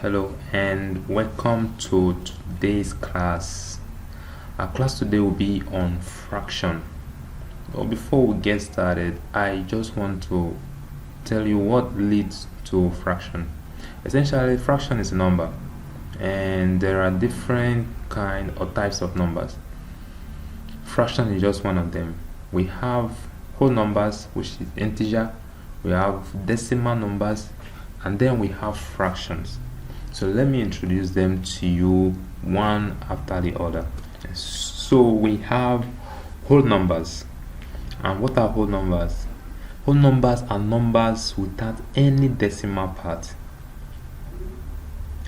Hello and welcome to today's class. Our class today will be on fraction. But before we get started, I just want to tell you what leads to fraction. Essentially, fraction is a number, and there are different kind or types of numbers. Fraction is just one of them. We have whole numbers, which is integer. We have decimal numbers, and then we have fractions. So let me introduce them to you one after the other. So we have whole numbers. And what are whole numbers? Whole numbers are numbers without any decimal part.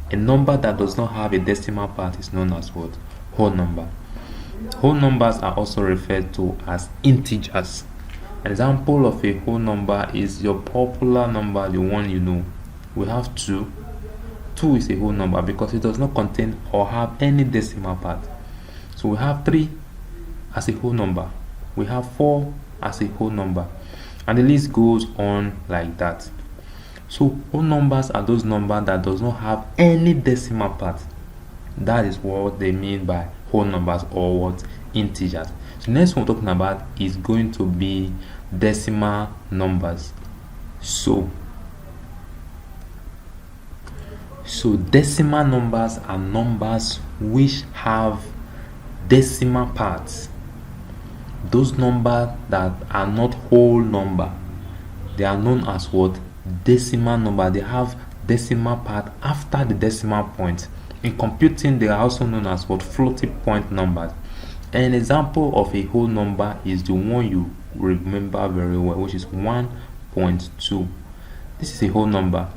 A number that does not have a decimal part is known as what? Whole number. Whole numbers are also referred to as integers. An example of a whole number is your popular number, the one you know. We have 2. 2 is a whole number because it does not contain or have any decimal part. So we have 3 as a whole number. We have 4 as a whole number. And the list goes on like that. So whole numbers are those numbers that does not have any decimal part. That is what they mean by whole numbers, or what? Integers. So next one we're talking about is going to be decimal numbers. So decimal numbers are numbers which have decimal parts. Those numbers that are not whole number, they are known as what? Decimal number. They have decimal part after the decimal point. In computing, they are also known as what? Floating point numbers. An example of a whole number is the one you remember very well, which is 1.2. This is a whole number.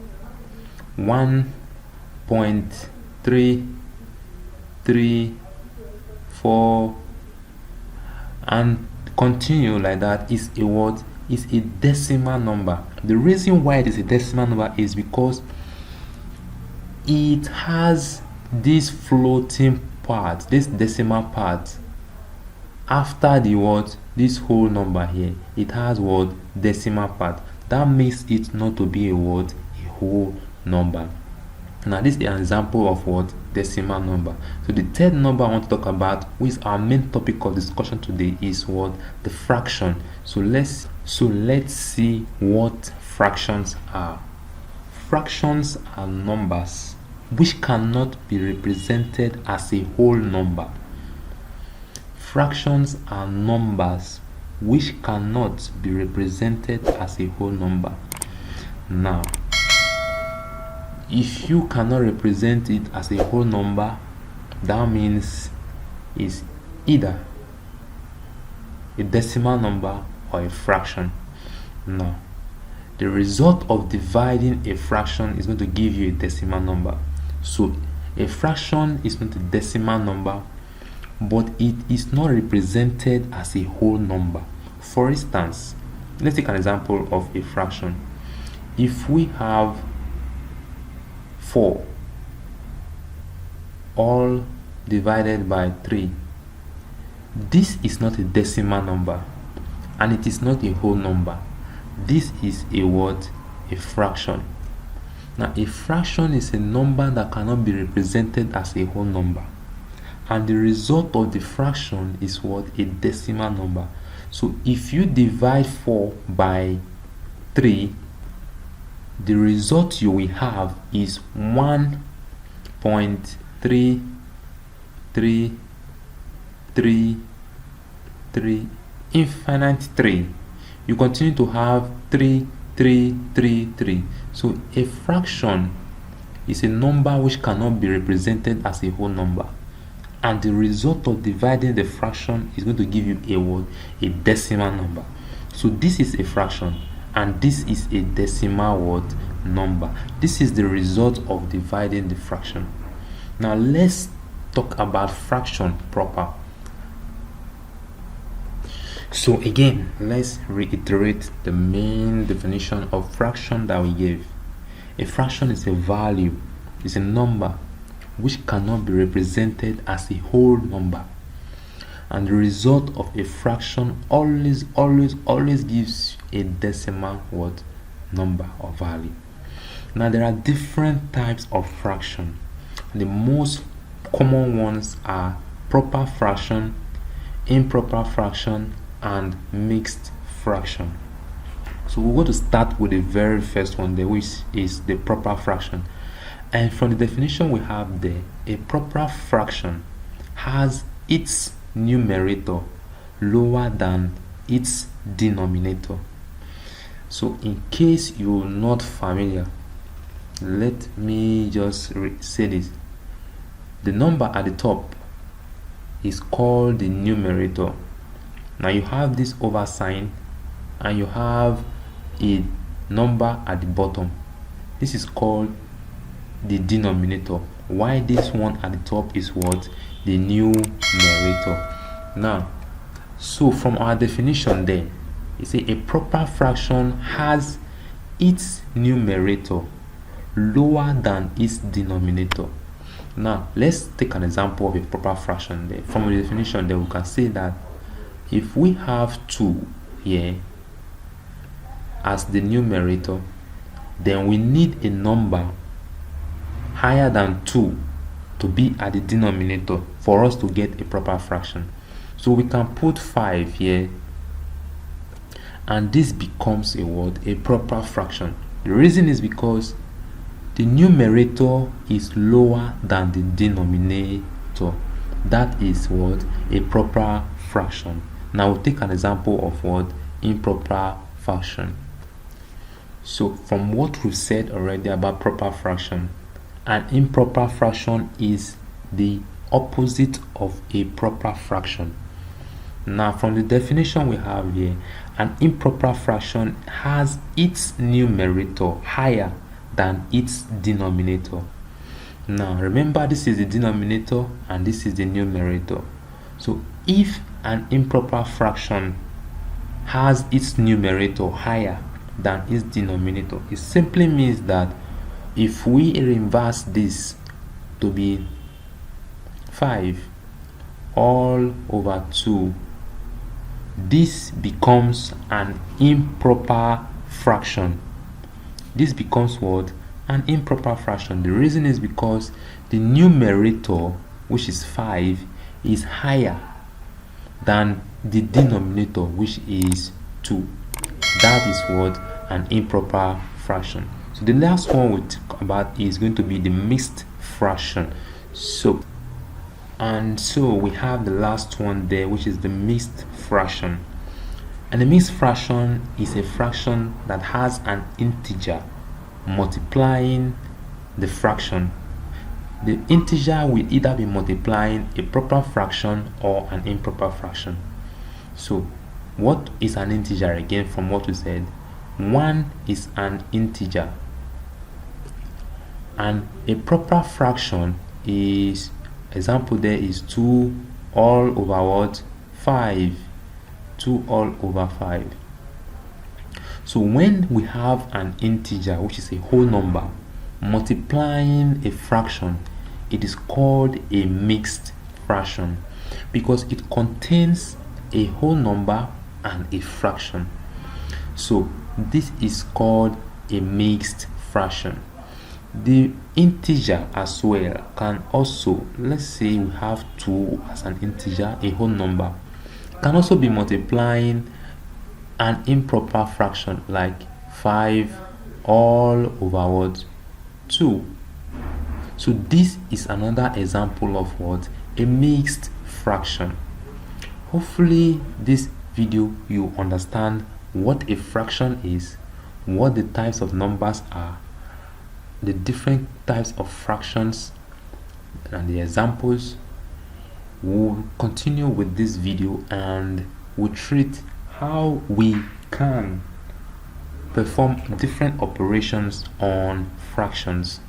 1.334 and continue like that is a what? Is a decimal number. The reason why it is a decimal number is because it has this floating part, this decimal part after the what? This whole number here. It has what? Decimal part. That makes it not to be a what? A whole number. Now this is an example of what? Decimal number. So the third number I want to talk about, which is our main topic of discussion today, is what? The fraction. So let's see what fractions are. Fractions are numbers which cannot be represented as a whole number. Fractions are numbers which cannot be represented as a whole number. Now, if you cannot represent it as a whole number, that means it's either a decimal number or a fraction. Now, the result of dividing a fraction is going to give you a decimal number. So a fraction is not a decimal number, but it is not represented as a whole number. For instance, let's take an example of a fraction. If we have 4 all divided by 3, this is not a decimal number and it is not a whole number. This is a what? A fraction. Now a fraction is a number that cannot be represented as a whole number, and the result of the fraction is what? A decimal number. So if you divide 4 by 3, the result you will have is 1.3333 infinite 3. You continue to have 3. So a fraction is a number which cannot be represented as a whole number, and the result of dividing the fraction is going to give you a what? A decimal number. So this is a fraction and this is a decimal what? Number. This is the result of dividing the fraction. Now let's talk about fraction proper. So again, let's reiterate the main definition of fraction that we gave. A fraction is a value, is a number which cannot be represented as a whole number, and the result of a fraction always gives a decimal what? Number or value. Now there are different types of fraction. The most common ones are proper fraction, improper fraction, and mixed fraction. So we're going to start with the very first one there, which is the proper fraction. And from the definition we have there, a proper fraction has its numerator lower than its denominator. So in case you're not familiar, let me just say this. The number at the top is called the numerator. Now you have this over sign and you have a number at the bottom. This is called the denominator. Why this one at the top is what? The numerator. Now, so from our definition there, you say a proper fraction has its numerator lower than its denominator. Now let's take an example of a proper fraction there. From the definition there, we can say that if we have 2 here as the numerator, then we need a number higher than 2 to be at the denominator for us to get a proper fraction. So we can put 5 here, and this becomes a what? A proper fraction. The reason is because the numerator is lower than the denominator. That is what? A proper fraction. Now we'll take an example of what? Improper fraction. So from what we've said already about proper fraction, an improper fraction is the opposite of a proper fraction. Now from the definition we have here, an improper fraction has its numerator higher than its denominator. Now remember, this is the denominator and this is the numerator. So if an improper fraction has its numerator higher than its denominator, it simply means that if we reverse this to be 5 all over 2, this becomes an improper fraction. This becomes what? An improper fraction. The reason is because the numerator, which is 5, is higher than the denominator, which is 2. That is what? An improper fraction. So the last one we'll talk about is going to be the mixed fraction. So we have the last one there, which is the mixed fraction. And the mixed fraction is a fraction that has an integer multiplying the fraction. The integer will either be multiplying a proper fraction or an improper fraction. So what is an integer again? From what we said, 1 is an integer, and a proper fraction is, example there is 2 all over what? 5. 2 all over 5. So when we have an integer, which is a whole number, multiplying a fraction, it is called a mixed fraction because it contains a whole number and a fraction. So this is called a mixed fraction. The integer as well can also, let's say we have 2 as an integer, a whole number, can also be multiplying an improper fraction like 5 all over what? 2. So this is another example of what? A mixed fraction. Hopefully this video you understand what a fraction is, what the types of numbers are, the different types of fractions, and the examples. We'll continue with this video and we'll treat how we can perform different operations on fractions.